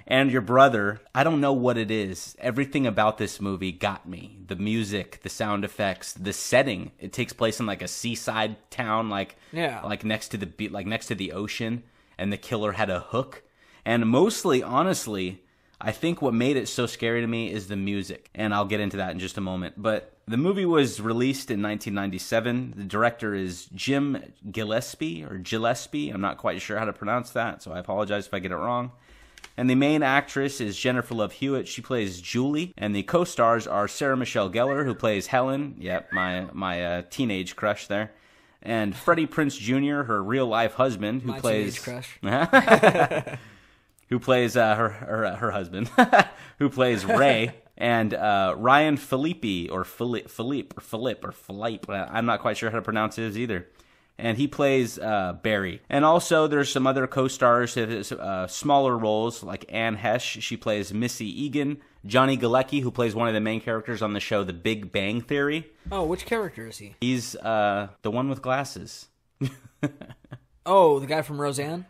S3: and your brother, I don't know what it is. Everything about this movie got me. The music, the sound effects, the setting. It takes place in like a seaside town, like next to the ocean, and the killer had a hook. And mostly, honestly, I think what made it so scary to me is the music, and I'll get into that in just a moment. But the movie was released in 1997. The director is Jim Gillespie. I'm not quite sure how to pronounce that, so I apologize if I get it wrong. And the main actress is Jennifer Love Hewitt. She plays Julie, and the co-stars are Sarah Michelle Gellar, who plays Helen. Yep, my teenage crush there. And Freddie Prinze Jr., her real-life husband, who plays...
S2: teenage
S3: crush. Who plays her husband, who plays Ray, and Ryan Phillippe, or Philippe. I'm not quite sure how to pronounce his either. And he plays Barry. And also there's some other co-stars, smaller roles, like Anne Hesh. She plays Missy Egan. Johnny Galecki, who plays one of the main characters on the show The Big Bang Theory.
S2: Oh, which character is he?
S3: He's the one with glasses.
S2: Oh, the guy from Roseanne?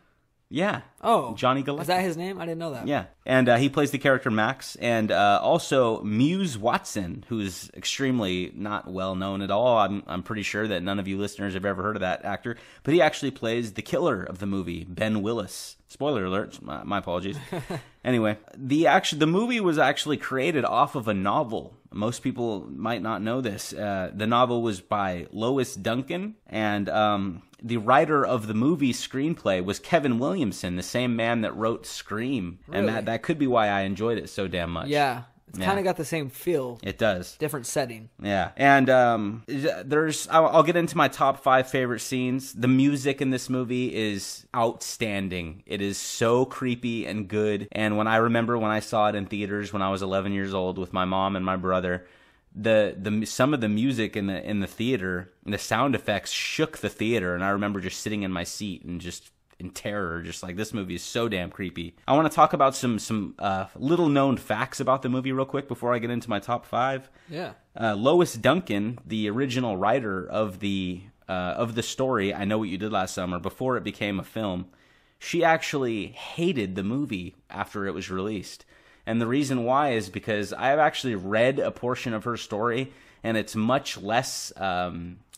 S3: Yeah.
S2: Oh.
S3: Johnny Galecki.
S2: Is that his name? I didn't know that.
S3: Yeah. And he plays the character Max. And also Muse Watson, who's extremely not well known at all. I'm pretty sure that none of you listeners have ever heard of that actor. But he actually plays the killer of the movie, Ben Willis. Spoiler alert. My apologies. Anyway, the movie was actually created off of a novel. Most people might not know this. The novel was by Lois Duncan, and the writer of the movie screenplay was Kevin Williamson, the same man that wrote Scream.
S2: Really?
S3: And that could be why I enjoyed it so damn much.
S2: Yeah. It's kind of got the same feel.
S3: It does.
S2: Different setting.
S3: Yeah. And I'll get into my top 5 favorite scenes. The music in this movie is outstanding. It is so creepy and good. And when I saw it in theaters when I was 11 years old with my mom and my brother, some of the music in the theater, and the sound effects shook the theater. And I remember just sitting in my seat and just in terror, just like, this movie is so damn creepy. I want to talk about some little known facts about the movie real quick before I get into my top 5.
S2: Yeah.
S3: Lois Duncan, the original writer of the story, I Know What You Did Last Summer, before it became a film, she actually hated the movie after it was released. And the reason why is because I have actually read a portion of her story, and it's much less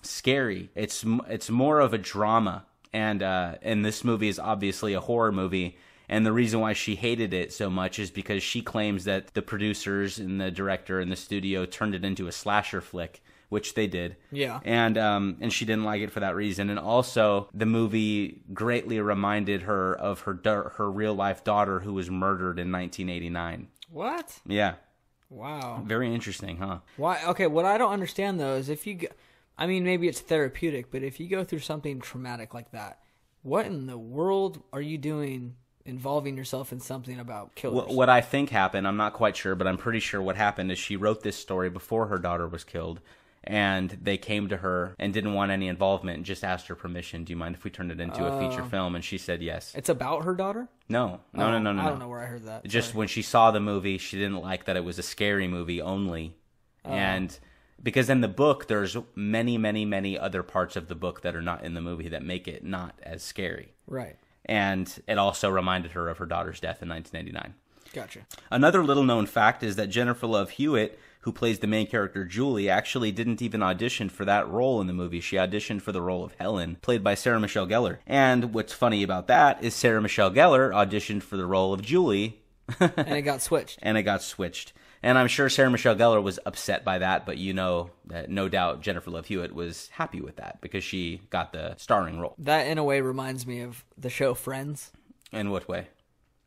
S3: scary. It's more of a drama. And this movie is obviously a horror movie, and the reason why she hated it so much is because she claims that the producers and the director and the studio turned it into a slasher flick, which they did.
S2: Yeah.
S3: And she didn't like it for that reason. And also, the movie greatly reminded her of her real life daughter who was murdered in 1989.
S2: What?
S3: Yeah.
S2: Wow.
S3: Very interesting, huh?
S2: Why? Okay, what I don't understand though is maybe it's therapeutic, but if you go through something traumatic like that, what in the world are you doing involving yourself in something about killers?
S3: What I think happened, I'm not quite sure, but I'm pretty sure what happened is she wrote this story before her daughter was killed, and they came to her and didn't want any involvement and just asked her permission. Do you mind if we turn it into a feature film? And she said yes.
S2: It's about her daughter?
S3: No.
S2: I don't know where I heard that.
S3: Just when she saw the movie, she didn't like that it was a scary movie only. And because in the book, there's many, many, many other parts of the book that are not in the movie that make it not as scary.
S2: Right.
S3: And it also reminded her of her daughter's death in 1989.
S2: Gotcha.
S3: Another little known fact is that Jennifer Love Hewitt, who plays the main character Julie, actually didn't even audition for that role in the movie. She auditioned for the role of Helen, played by Sarah Michelle Gellar. And what's funny about that is Sarah Michelle Gellar auditioned for the role of Julie.
S2: And it got switched.
S3: And I'm sure Sarah Michelle Gellar was upset by that, but that no doubt Jennifer Love Hewitt was happy with that because she got the starring role.
S2: That, in a way, reminds me of the show Friends.
S3: In what way?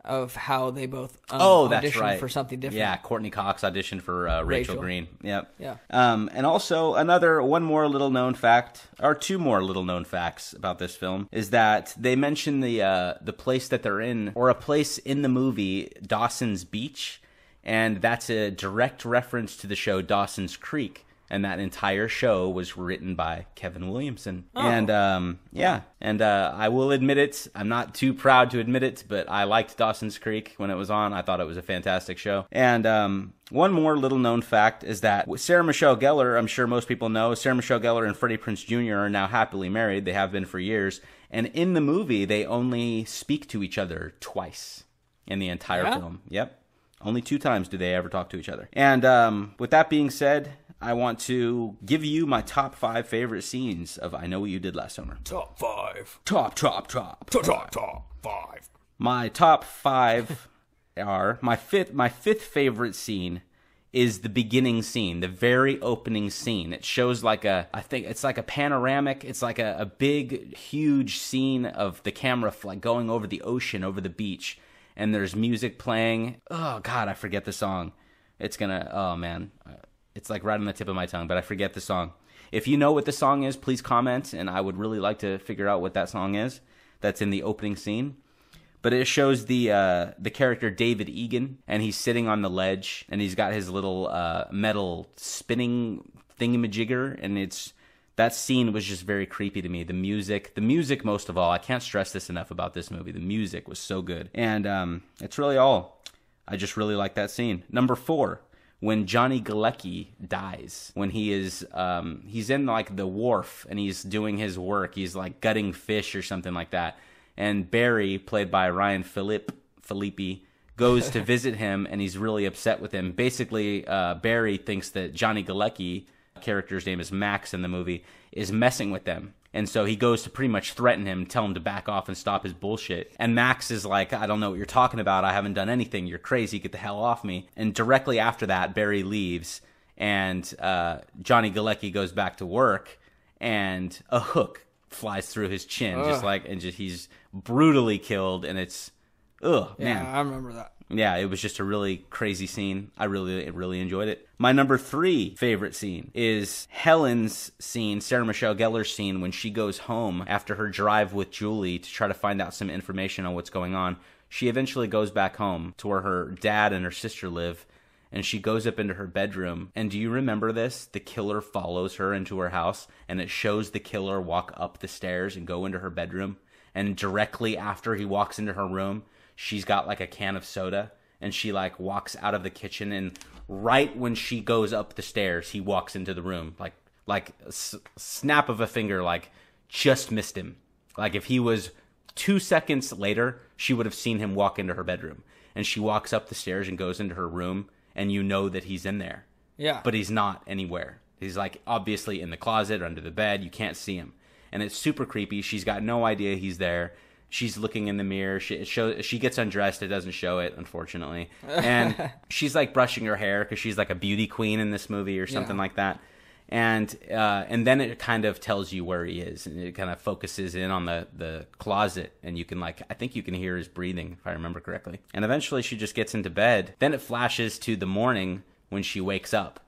S2: Of how they both
S3: that's
S2: auditioned
S3: right.
S2: for something different.
S3: Yeah, Courtney Cox auditioned for Rachel Green. Yep.
S2: Yeah.
S3: And also one more little known fact, or 2 more little known facts about this film, is that they mention the place that they're in, or a place in the movie, Dawson's Beach, and that's a direct reference to the show Dawson's Creek. And that entire show was written by Kevin Williamson.
S2: Oh.
S3: And I will admit it, I'm not too proud to admit it, but I liked Dawson's Creek when it was on. I thought it was a fantastic show. And one more little known fact is that Sarah Michelle Gellar, I'm sure most people know, Sarah Michelle Gellar and Freddie Prinze Jr. are now happily married. They have been for years. And in the movie, they only speak to each other twice in the entire film. Yep. Only 2 times do they ever talk to each other. And with that being said, I want to give you my top 5 favorite scenes of I Know What You Did Last Summer.
S2: Top 5.
S3: Top
S2: 5.
S3: My top 5 are my fifth favorite scene is the beginning scene, the very opening scene. It shows I think it's like a panoramic. It's like a big, huge scene of the camera going over the ocean, over the beach. And there's music playing. Oh, God, I forget the song. Oh, man. It's like right on the tip of my tongue, but I forget the song. If you know what the song is, please comment, and I would really like to figure out what that song is that's in the opening scene. But it shows the character David Egan, and he's sitting on the ledge, and he's got his little metal spinning thingamajigger, and that scene was just very creepy to me. The music most of all, I can't stress this enough about this movie. The music was so good, and it's really all. I just really like that scene. Number 4. When Johnny Galecki dies, when he's in like the wharf and he's doing his work, he's like gutting fish or something like that. And Barry, played by Ryan Phillippe, goes to visit him and he's really upset with him. Basically, Barry thinks that Johnny Galecki, character's name is Max in the movie, is messing with them. And so he goes to pretty much threaten him, tell him to back off and stop his bullshit. And Max is like, I don't know what you're talking about. I haven't done anything. You're crazy. Get the hell off me. And directly after that, Barry leaves. And Johnny Galecki goes back to work. And a hook flies through his chin. He's brutally killed. And it's, man.
S2: Yeah, I remember that.
S3: Yeah, it was just a really crazy scene. I really enjoyed it. My number 3 favorite scene is Helen's scene, Sarah Michelle Gellar's scene, when she goes home after her drive with Julie to try to find out some information on what's going on. She eventually goes back home to where her dad and her sister live, and she goes up into her bedroom. And do you remember this? The killer follows her into her house, and it shows the killer walk up the stairs and go into her bedroom. And directly after he walks into her room, she's got like a can of soda, and she like walks out of the kitchen, and right when she goes up the stairs, he walks into the room, like a snap of a finger, like just missed him. Like if he was 2 seconds later, she would have seen him walk into her bedroom. And she walks up the stairs and goes into her room, and you know that he's in there.
S2: Yeah.
S3: But he's not anywhere. He's like obviously in the closet or under the bed. You can't see him. And it's super creepy. She's got no idea he's there. She's looking in the mirror. She gets undressed. It doesn't show it, unfortunately. And she's like brushing her hair because she's like a beauty queen in this movie or something like that. And then it kind of tells you where he is, and it kind of focuses in on the closet, and you can I think you can hear his breathing, if I remember correctly. And eventually she just gets into bed. Then it flashes to the morning when she wakes up,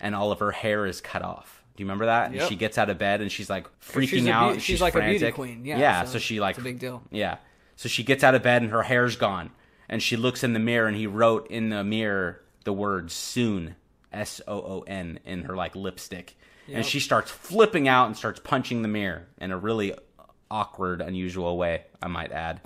S3: and all of her hair is cut off. Do you remember that?
S2: Yep.
S3: And she gets out of bed and she's like freaking out.
S2: She's like
S3: frantic.
S2: a beauty queen. Yeah.
S3: Yeah. So she like,
S2: it's a big deal.
S3: Yeah. So she gets out of bed and her hair's gone, and she looks in the mirror, and he wrote in the mirror the word soon, SOON, in her like lipstick. Yep. And she starts flipping out and starts punching the mirror in a really awkward, unusual way, I might add.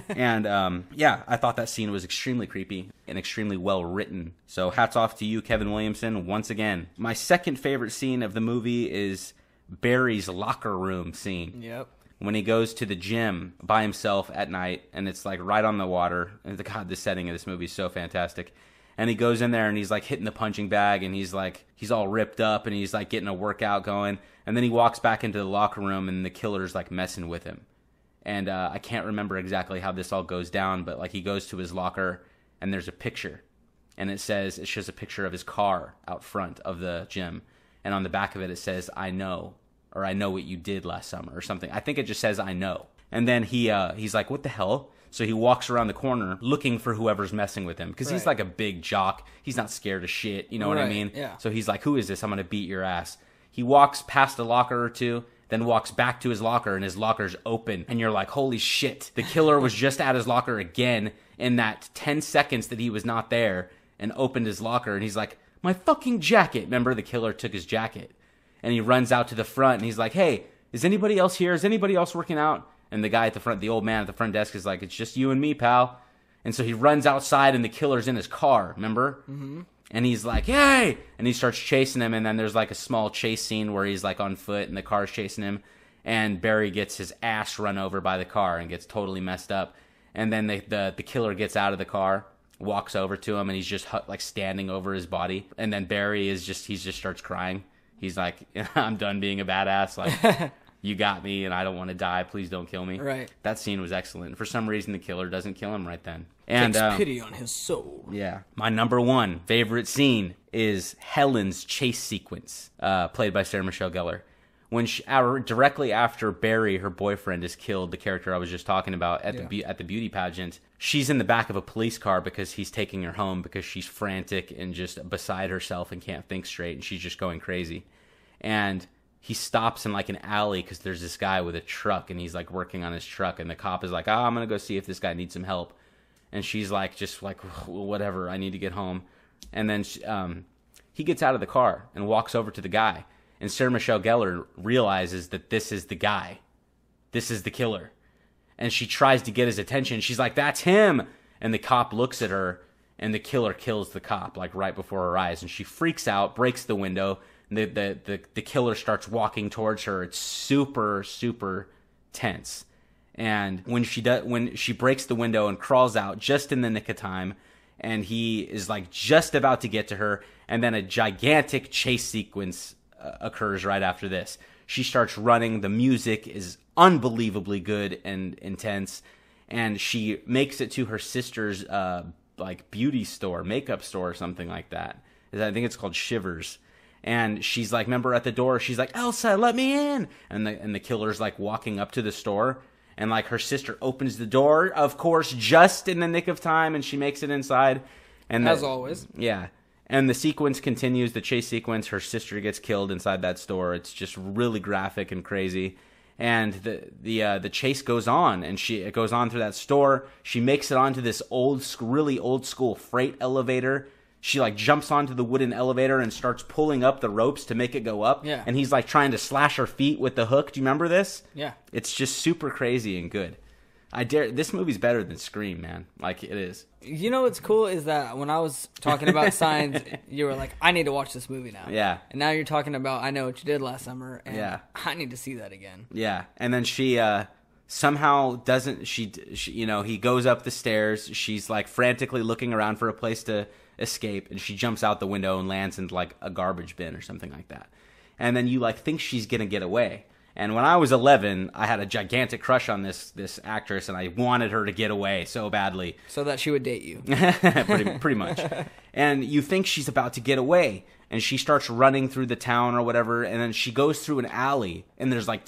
S3: And I thought that scene was extremely creepy and extremely well written. So hats off to you, Kevin Williamson, once again. My second favorite scene of the movie is Barry's locker room scene.
S2: Yep.
S3: When he goes to the gym by himself at night, and it's like right on the water. And God, the setting of this movie is so fantastic. And he goes in there and he's like hitting the punching bag, and he's all ripped up, and he's like getting a workout going. And then he walks back into the locker room, and the killer's like messing with him. And I can't remember exactly how this all goes down, but like he goes to his locker, and there's a picture, and it shows a picture of his car out front of the gym, and on the back of it says "I know," or "I know what you did last summer," or something. I think it just says "I know." And then he's like, "What the hell?" So he walks around the corner looking for whoever's messing with him, because he's like a big jock. He's not scared of shit. You know what I mean?
S2: Yeah.
S3: So he's like, "Who is this? I'm going to beat your ass." He walks past a locker or two, then walks back to his locker, and his locker's open. And you're like, holy shit. The killer was just at his locker again in that 10 seconds that he was not there, and opened his locker. And he's like, my fucking jacket. Remember, the killer took his jacket. And he runs out to the front, and he's like, hey, is anybody else here? Is anybody else working out? And the guy at the front, the old man at the front desk is like, it's just you and me, pal. And so he runs outside, and the killer's in his car, remember? Mm-hmm. And he's like, hey! And he starts chasing him, and then there's like a small chase scene where he's like on foot, and the car's chasing him. And Barry gets his ass run over by the car and gets totally messed up. And then the killer gets out of the car, walks over to him, and he's just like standing over his body. And then Barry he just starts crying. He's like, I'm done being a badass. Like, you got me, and I don't want to die. Please don't kill me.
S2: Right.
S3: That scene was excellent. For some reason, the killer doesn't kill him right then. And
S2: takes pity on his soul.
S3: Yeah. My number one favorite scene is Helen's chase sequence, played by Sarah Michelle Gellar. When directly after Barry, her boyfriend, is killed, the character I was just talking about at the beauty pageant, she's in the back of a police car because he's taking her home because she's frantic and just beside herself and can't think straight, and she's just going crazy. And he stops in like an alley because there's this guy with a truck, and he's like working on his truck, and the cop is like, I'm gonna go see if this guy needs some help. And she's like, just like, whatever, I need to get home. And then he gets out of the car and walks over to the guy. And Sarah Michelle Gellar realizes that this is the guy. This is the killer. And she tries to get his attention. She's like, that's him. And the cop looks at her, and the killer kills the cop, like right before her eyes. And she freaks out, breaks the window. And the killer starts walking towards her. It's super, super tense. And when she breaks the window and crawls out just in the nick of time, and he is like just about to get to her, and then a gigantic chase sequence occurs right after this. She starts running. The music is unbelievably good and intense, and she makes it to her sister's like beauty store, makeup store, or something like that. I think it's called Shivers. And she's like, remember at the door, she's like, Elsa, let me in. And the killer's like walking up to the store, and like her sister opens the door, of course, just in the nick of time, and she makes it inside. And
S2: as always,
S3: yeah. And the sequence continues, the chase sequence. Her sister gets killed inside that store. It's just really graphic and crazy. And the chase goes on, and it goes on through that store. She makes it onto this really old school freight elevator. She like jumps onto the wooden elevator and starts pulling up the ropes to make it go up.
S2: Yeah.
S3: And he's like trying to slash her feet with the hook. Do you remember this?
S2: Yeah.
S3: It's just super crazy and good. This movie's better than Scream, man. Like, it is.
S2: You know what's cool is that when I was talking about Signs, you were like, I need to watch this movie now.
S3: Yeah.
S2: And now you're talking about I Know What You Did Last Summer, and
S3: yeah.
S2: I need to see that again.
S3: Yeah. And then she somehow doesn't, she he goes up the stairs. She's like frantically looking around for a place to escape, and she jumps out the window and lands into like a garbage bin or something like that. And then you like think she's going to get away. And when I was 11, I had a gigantic crush on this actress, and I wanted her to get away so badly.
S2: So that she would date you.
S3: pretty much. And you think she's about to get away, and she starts running through the town or whatever, and then she goes through an alley, and there's like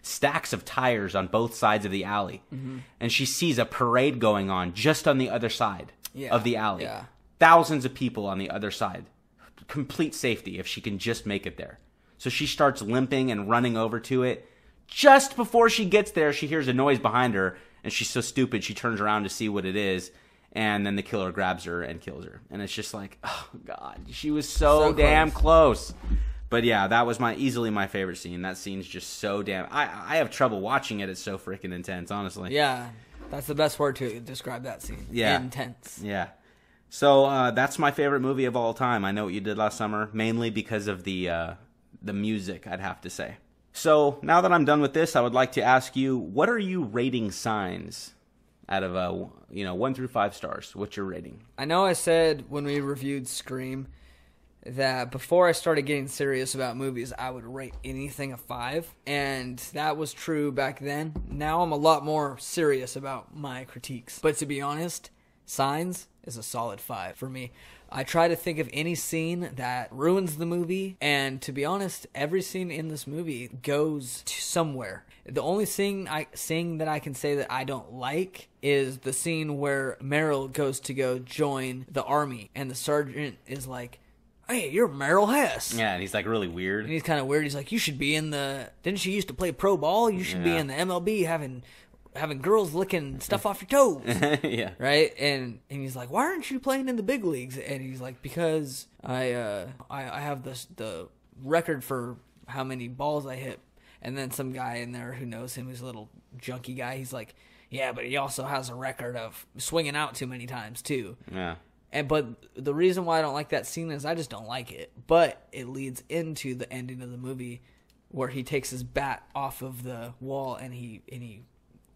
S3: stacks of tires on both sides of the alley. Mm-hmm. And she sees a parade going on just on the other side of the alley.
S2: Yeah.
S3: Thousands of people on the other side. Complete safety if she can just make it there. So she starts limping and running over to it. Just before she gets there, she hears a noise behind her, and she's so stupid she turns around to see what it is, and then the killer grabs her and kills her. And it's just like, oh God, she was so damn close. But yeah, that was easily my favorite scene. That scene's just so damn... I have trouble watching it. It's so freaking intense, honestly.
S2: Yeah, that's the best word to describe that scene.
S3: Yeah.
S2: Intense.
S3: Yeah. So that's my favorite movie of all time. I Know What You Did Last Summer, mainly because of the music, I'd have to say. So now that I'm done with this, I would like to ask you, what are you rating Signs out of 1 through 5 stars? What's your rating?
S2: I know I said when we reviewed Scream that before I started getting serious about movies, I would rate anything a 5, and that was true back then. Now I'm a lot more serious about my critiques. But to be honest, Signs is a solid 5 for me. I try to think of any scene that ruins the movie, and to be honest, every scene in this movie goes to somewhere. The only scene that I can say that I don't like is the scene where Meryl goes to go join the army, and the sergeant is like, hey, you're Meryl Hess.
S3: Yeah, and he's like really weird.
S2: And he's kind of weird. He's like, you should be in didn't she used to play pro ball? You should be in the MLB having having girls licking stuff off your toes.
S3: Yeah.
S2: Right? And he's like, why aren't you playing in the big leagues? And he's like, because I have the record for how many balls I hit. And then some guy in there who knows him, who's a little junky guy, he's like, yeah, but he also has a record of swinging out too many times too.
S3: Yeah.
S2: But the reason why I don't like that scene is I just don't like it. But it leads into the ending of the movie where he takes his bat off of the wall and he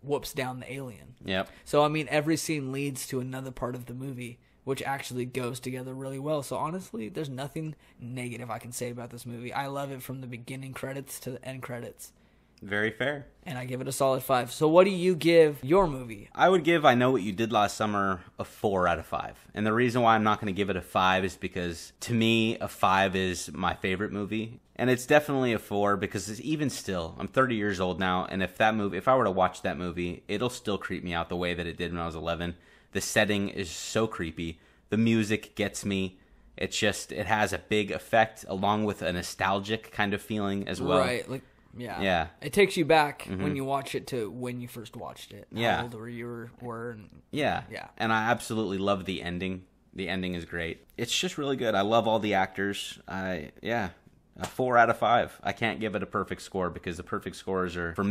S2: whoops down the alien.
S3: Yep.
S2: So, I mean, every scene leads to another part of the movie, which actually goes together really well. So, honestly, there's nothing negative I can say about this movie. I love it from the beginning credits to the end credits.
S3: Very fair.
S2: And I give it a solid 5. So what do you give your movie?
S3: I would give I Know What You Did Last Summer a 4 out of 5. And the reason why I'm not going to give it a 5 is because, to me, a 5 is my favorite movie. And it's definitely a 4 because it's even still, I'm 30 years old now, and if I were to watch that movie, it'll still creep me out the way that it did when I was 11. The setting is so creepy. The music gets me. It's just, it has a big effect along with a nostalgic kind of feeling as well.
S2: Right, like, yeah.
S3: Yeah.
S2: It takes you back when you watch it to when you first watched it.
S3: Yeah.
S2: How old you were. And,
S3: yeah.
S2: Yeah.
S3: And I absolutely love the ending. The ending is great. It's just really good. I love all the actors. A 4 out of 5. I can't give it a perfect score because the perfect scores are for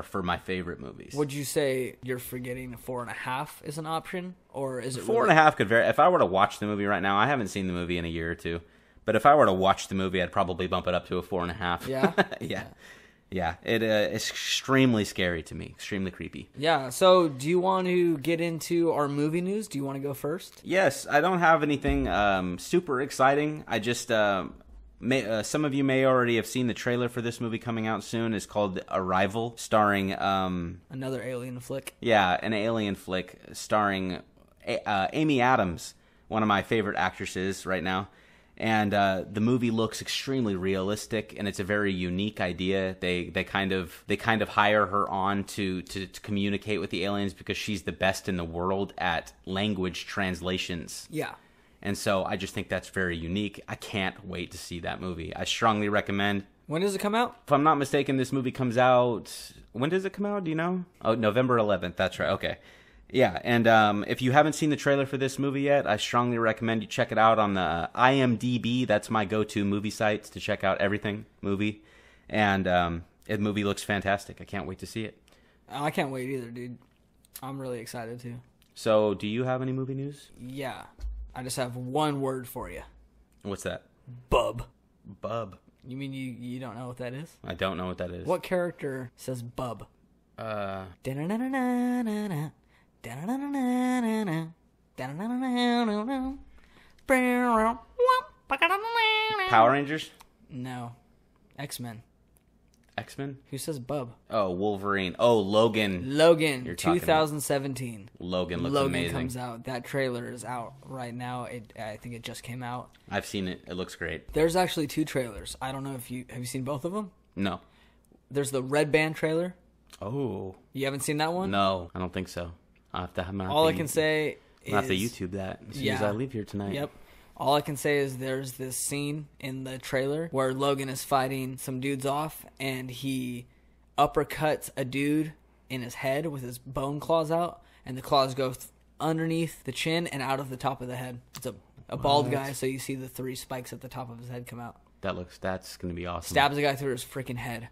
S3: for my favorite movies.
S2: Would you say you're forgetting a 4.5 is an option, or is it
S3: 4.5 could vary? If I were to watch the movie right now, I haven't seen the movie in a year or two, but if I were to watch the movie, I'd probably bump it up to a 4.5.
S2: Yeah.
S3: Yeah. It's extremely scary to me. Extremely creepy.
S2: Yeah. So, do you want to get into our movie news? Do you want to go first?
S3: Yes, I don't have anything super exciting. I just. Some of you may already have seen the trailer for this movie coming out soon. It's called Arrival, starring...
S2: another alien flick.
S3: Yeah, an alien flick starring Amy Adams, one of my favorite actresses right now. And the movie looks extremely realistic, and it's a very unique idea. They kind of hire her on to communicate with the aliens because she's the best in the world at language translations.
S2: Yeah.
S3: And so I just think that's very unique. I can't wait to see that movie. I strongly recommend.
S2: When does it come out?
S3: If I'm not mistaken, this movie comes out... When does it come out? Do you know? Oh, November 11th. That's right. Okay. Yeah, and if you haven't seen the trailer for this movie yet, I strongly recommend you check it out on the IMDb. That's my go-to movie site to check out everything movie. And the movie looks fantastic. I can't wait to see it.
S2: I can't wait either, dude. I'm really excited, too.
S3: So, do you have any movie news?
S2: Yeah. I just have one word for you.
S3: What's that?
S2: Bub.
S3: Bub.
S2: You mean you don't know what that is?
S3: I don't know what that is.
S2: What character says bub?
S3: Power Rangers?
S2: No. X-Men.
S3: X-Men?
S2: Who says bub?
S3: Oh, Wolverine. Oh, Logan.
S2: Logan,
S3: You're talking
S2: 2017.
S3: Logan looks
S2: Logan
S3: amazing.
S2: comes out. That trailer is out right now. I think it just came out.
S3: I've seen it. It looks great.
S2: There's actually 2 trailers. I don't know if have you seen both of them?
S3: No.
S2: There's the Red Band trailer.
S3: Oh.
S2: You haven't seen that one?
S3: No, I don't think so. I'll have to
S2: All I can say is...
S3: I'll have to YouTube that as soon as I leave here tonight.
S2: Yep. All I can say is there's this scene in the trailer where Logan is fighting some dudes off, and he uppercuts a dude in his head with his bone claws out, and the claws go underneath the chin and out of the top of the head. It's a bald guy, so you see the 3 spikes at the top of his head come out.
S3: That's going to be awesome.
S2: Stabs a guy through his freaking head.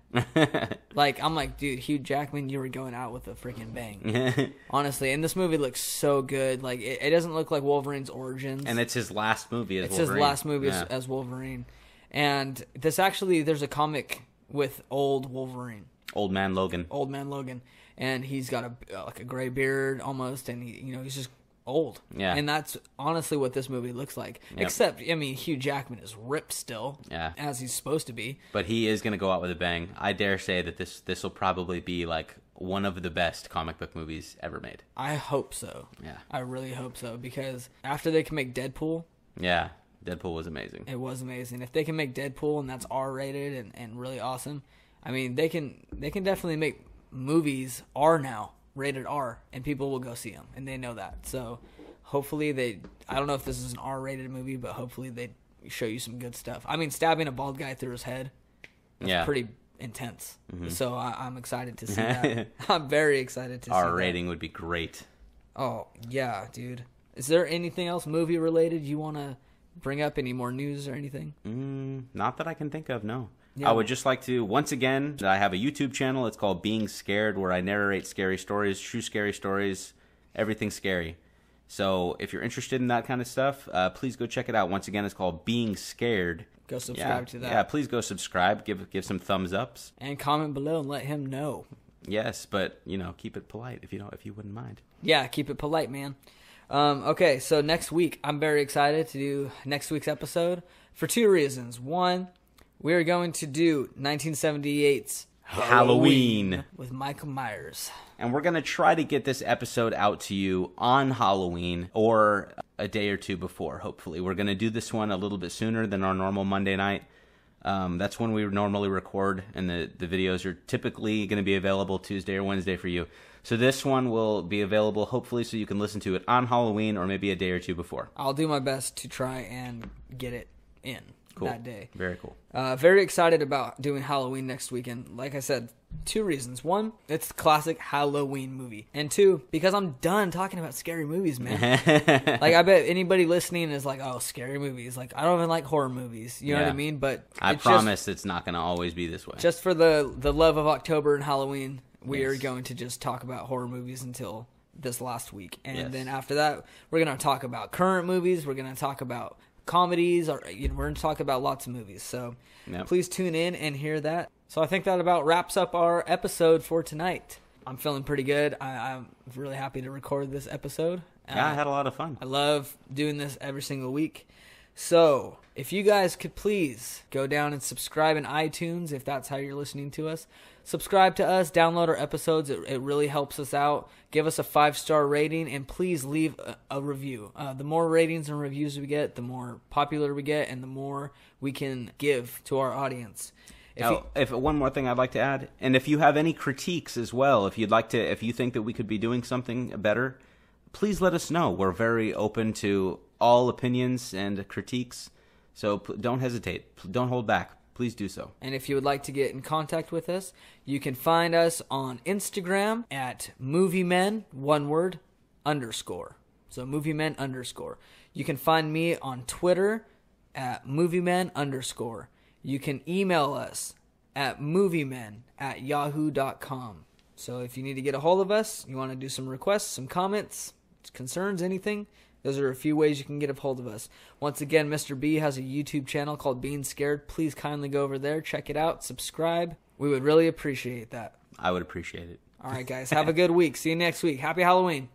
S2: I'm like, dude, Hugh Jackman, you were going out with a freaking bang. Honestly, and this movie looks so good. Like, it doesn't look like Wolverine's origins.
S3: And it's his last movie as Wolverine.
S2: It's his last movie as Wolverine. And there's a comic with old Wolverine.
S3: Old Man Logan.
S2: And he's got a gray beard almost, and he's just old.
S3: Yeah.
S2: And that's honestly what this movie looks like. Yep. Except, Hugh Jackman is ripped still.
S3: Yeah.
S2: As he's supposed to be.
S3: But he is going to go out with a bang. I dare say that this will probably be like one of the best comic book movies ever made.
S2: I hope so.
S3: Yeah.
S2: I really hope so, because after they can make Deadpool.
S3: Yeah. Deadpool was amazing.
S2: It was amazing. If they can make Deadpool and that's R-rated and really awesome, they can definitely make movies now. Rated R, and people will go see them, and they know that. So hopefully I don't know if this is an R-rated movie, but hopefully they show you some good stuff. Stabbing a bald guy through his head, that's intense. So I'm excited to see that. I'm very excited to see
S3: Our
S2: that.
S3: rating would be great.
S2: Oh, yeah, dude. Is there anything else movie related you want to bring up? Any more news or anything?
S3: Not that I can think of, no.
S2: Yeah.
S3: I would just like to, once again, I have a YouTube channel. It's called Being Scared, where I narrate scary stories, true scary stories, everything scary. So if you're interested in that kind of stuff, please go check it out. Once again, it's called Being Scared.
S2: Go subscribe to that.
S3: Yeah, please go subscribe. Give some thumbs ups.
S2: And comment below and let him know.
S3: Yes, but, keep it polite if you wouldn't mind.
S2: Yeah, keep it polite, man. Okay, so next week, I'm very excited to do next week's episode for 2 reasons. One, we're going to do 1978's
S3: Halloween
S2: with Michael Myers.
S3: And we're going to try to get this episode out to you on Halloween or a day or two before, hopefully. We're going to do this one a little bit sooner than our normal Monday night. That's when we normally record, and the videos are typically going to be available Tuesday or Wednesday for you. So this one will be available, hopefully, so you can listen to it on Halloween or maybe a day or two before.
S2: I'll do my best to try and get it in that day.
S3: Very cool.
S2: Very excited about doing Halloween next weekend. Like I said, 2 reasons. 1, it's the classic Halloween movie. And 2, because I'm done talking about scary movies, man. Like, I bet anybody listening is like, oh, scary movies. Like, I don't even like horror movies. You know what I mean? But
S3: I promise it's not going to always be this way.
S2: Just for the love of October and Halloween, we are going to just talk about horror movies until this last week. And then after that, we're going to talk about current movies. We're going to talk about comedies. Or, we're going to talk about lots of movies. So please tune in and hear that. So I think that about wraps up our episode for tonight. I'm feeling pretty good. I'm really happy to record this episode.
S3: Yeah, I had a lot of fun.
S2: I love doing this every single week. So if you guys could please go down and subscribe in iTunes, if that's how you're listening to us. Subscribe to us, download our episodes. It really helps us out. Give us a 5-star rating, and please leave a review. The more ratings and reviews we get, the more popular we get, and the more we can give to our audience.
S3: If one more thing I'd like to add, and if you have any critiques as well, if you think that we could be doing something better, please let us know. We're very open to all opinions and critiques, so don't hesitate. Don't hold back. Please do so.
S2: And if you would like to get in contact with us, you can find us on Instagram at moviemen, one word, _. So moviemen _. You can find me on Twitter at moviemen _. You can email us at moviemen@yahoo.com. So if you need to get a hold of us, you want to do some requests, some comments, concerns, anything, those are a few ways you can get a hold of us. Once again, Mr. B has a YouTube channel called Being Scared. Please kindly go over there, check it out, subscribe. We would really appreciate that.
S3: I would appreciate it.
S2: All right, guys. Have a good week. See you next week. Happy Halloween.